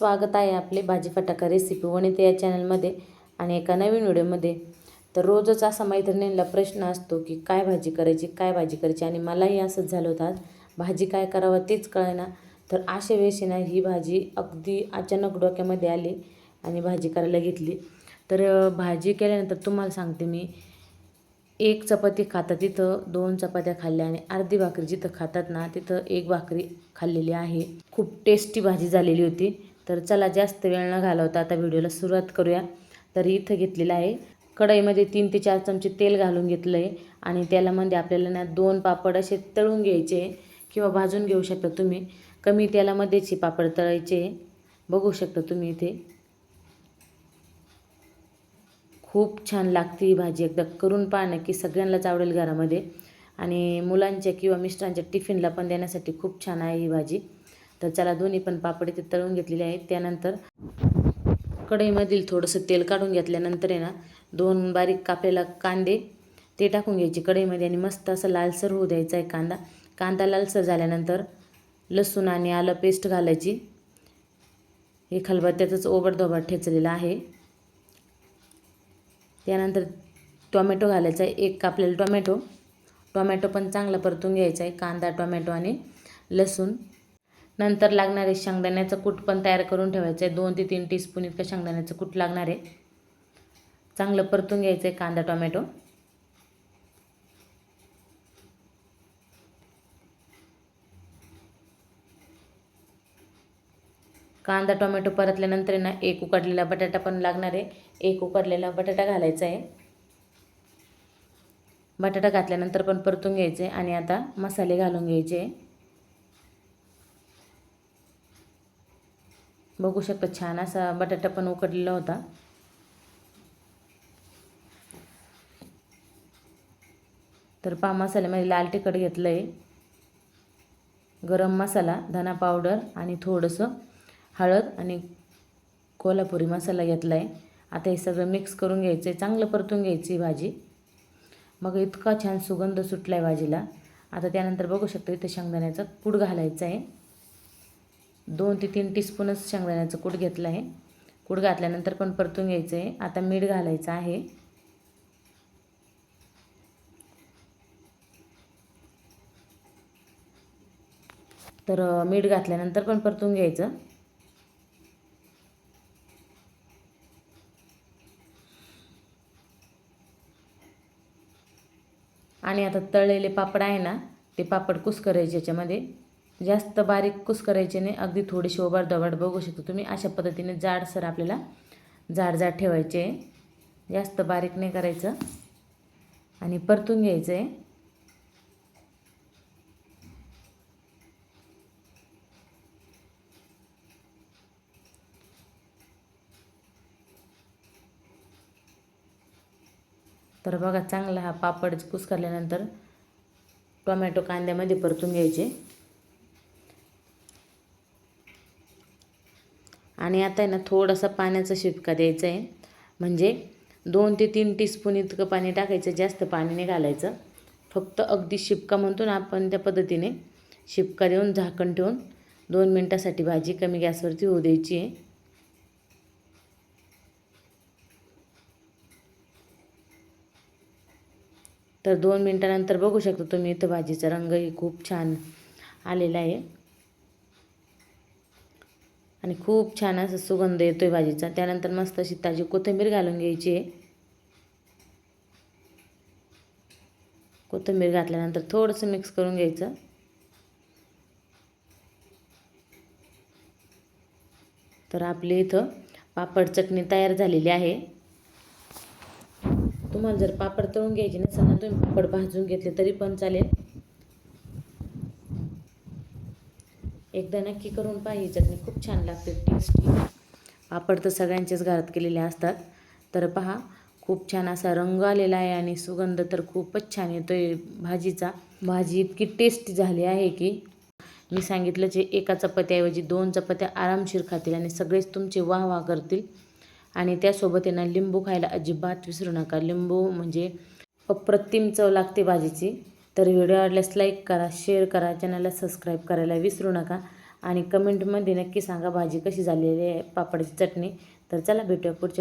स्वागत आहे आपले भाजी फटाका रेसिपी वनिता या चॅनलमध्ये आणि एका नवीन व्हिडिओमध्ये। तर रोजच असा मैत्रिणींना प्रश्न असतो की काय भाजी करायची आणि मलाही असंच झालं होतं। आज भाजी काय करावं तेच कळेना। तर अशा वेळेस ना ही भाजी अगदी अचानक डोक्यामध्ये आली आणि भाजी करायला घेतली। तर भाजी केल्यानंतर तुम्हाला सांगते मी, एक चपाती खातात तिथं 2 चपात्या खाल्ल्या आणि अर्धी भाकरी जिथं खातात ना तिथं 1 भाकरी खाल्लेली आहे। खूप टेस्टी भाजी झालेली होती। तर चला जास्त वेळ न घालवता आता व्हिडिओला सुरुवात करूया। तर इथं घेतलेलं आहे कढईमध्ये 3 ते 4 चमचे तेल घालून घेतलं आहे आणि तेलामध्ये आपल्याला ना 2 पापड असे तळून घ्यायचे किंवा भाजून घेऊ शकता तुम्ही। कमी तेलामध्येच पापड तळायचे, बघू शकता तुम्ही इथे। खूप छान लागते ही भाजी, एकदा करून पहा नक्की, सगळ्यांनाच आवडेल घरामध्ये आणि मुलांच्या किंवा मिस्टरांच्या टिफिनला पण देण्यासाठी खूप छान आहे ही भाजी। तर चला दोन्ही पण पापड इथे तळून घेतलेले आहेत। त्यानंतर कढईमधील थोडंसं तेल काढून घेतल्यानंतर आहे ना 2 बारीक कापलेला कांदे ते टाकून घ्यायचे कढईमध्ये आणि मस्त असं लालसर होऊ द्यायचा आहे कांदा। कांदा लालसर झाल्यानंतर लसूण आणि आलं पेस्ट घालायची। हे खलबत्त्यातच ओबडधोबड ठेचलेलं आहे। त्यानंतर टोमॅटो घालायचा आहे, 1 कापलेला टोमॅटो पण चांगला परतून घ्यायचा आहे, कांदा टोमॅटो आणि लसूण। नंतर लागणारे शेंगदाण्याचं कूट पण तयार करून ठेवायचं आहे, 2 ते 3 टीस्पून इतकं शेंगदाण्याचं कूट लागणार आहे। चांगलं परतून घ्यायचं आहे कांदा टोमॅटो। कांदा टोमॅटो परतल्यानंतर ना 1 उकडलेला बटाटा पण लागणार आहे, 1 उकडलेला बटाटा घालायचा आहे। बटाटा घातल्यानंतर पण परतून घ्यायचे आणि आता मसाले घालून घ्यायचे। बघू शकता छान असा बटाटा पण उकडलेला होता। तर पहा मसाल्यामध्ये लाल तिखट घेतलं आहे, गरम मसाला, धना पावडर आणि थोडंसं हळद आणि कोल्हापुरी मसाला घेतला आहे। आता हे सगळं मिक्स करून घ्यायचं आहे, चांगलं परतून घ्यायची भाजी। मग इतका छान सुगंध सुटला आहे भाजीला। आता त्यानंतर बघू शकता इथे शेंगदाण्याचा कूट घालायचा आहे, 2 ते 3 टीस्पूनच शेंगदाण्याचं कूट घेतलं आहे। कूट घातल्यानंतर पण परतून घ्यायचं आहे। आता मीठ घालायचं आहे, तर मीठ घातल्यानंतर पण परतून घ्यायचं। आणि आता तळलेले पापड आहे ना ते पापड कुस्करायचे, याच्यामध्ये जास्त बारीक कुस्करायचे नाही, अगदी थोडेसे ओबडधोबड, बघू शकता तुम्ही। अशा पद्धतीने जाडसर आपल्याला जाड ठेवायचे, जास्त बारीक नाही करायचं आणि परतून घ्यायचं आहे। तर बघा चांगला हा पापड कुस्करल्यानंतर टोमॅटो कांद्यामध्ये परतून घ्यायचे आणि आता आहे ना थोडासा पाण्याचा शिपका द्यायचा आहे, म्हणजे 2 ते 3 टीस्पून इतकं पाणी टाकायचं, जास्त पाणी नाही घालायचं। फक्त अगदी शिपका म्हणतो ना आपण त्या पद्धतीने शिपका देऊन झाकण ठेवून 2 मिनिटासाठी भाजी कमी गॅसवरती होऊ द्यायची आहे। तर 2 मिनिटानंतर बघू शकता तुम्ही इथं भाजीचा रंगही खूप छान आलेला आहे आणि खूप छान असा सुगंध येतोय भाजीचा। त्यानंतर मस्त अशी ताजी कोथिंबीर घालून घ्यायची आहे। कोथिंबीर घातल्यानंतर थोडंसं मिक्स करून घ्यायचं। तर आपली इथं पापड चटणी तयार झालेली आहे। तुम्हाला जर पापड तळून घ्यायचे नसेल ना, तुम्ही पापड भाजून घेतले तरी पण चालेल। एकदा नक्की करून पहा, ही चटणी खूप छान लागते, टेस्टी। पापड तर सगळ्यांच्याच घरात केलेले असतात। तर पहा खूप छान असा रंग आलेला आहे आणि सुगंध तर खूपच छान येतोय भाजीचा। भाजी इतकी टेस्टी झाली आहे की मी सांगितलं जे एका चपात्याऐवजी 2 चपात्या आरामशीर खातील आणि सगळेच तुमचे वाह वाह करतील। आणि त्यासोबत आहे ना लिंबू खायला अजिबात विसरू नका, लिंबू म्हणजे अप्रतिम चव लागते भाजीची। तर व्हिडिओ आवडल्यास लाईक करा, शेअर करा, चॅनलला सबस्क्राईब करायला विसरू नका आणि कमेंटमध्ये नक्की सांगा भाजी कशी झालेली आहे पापडाची चटणी. तर चला भेटूया पुढच्या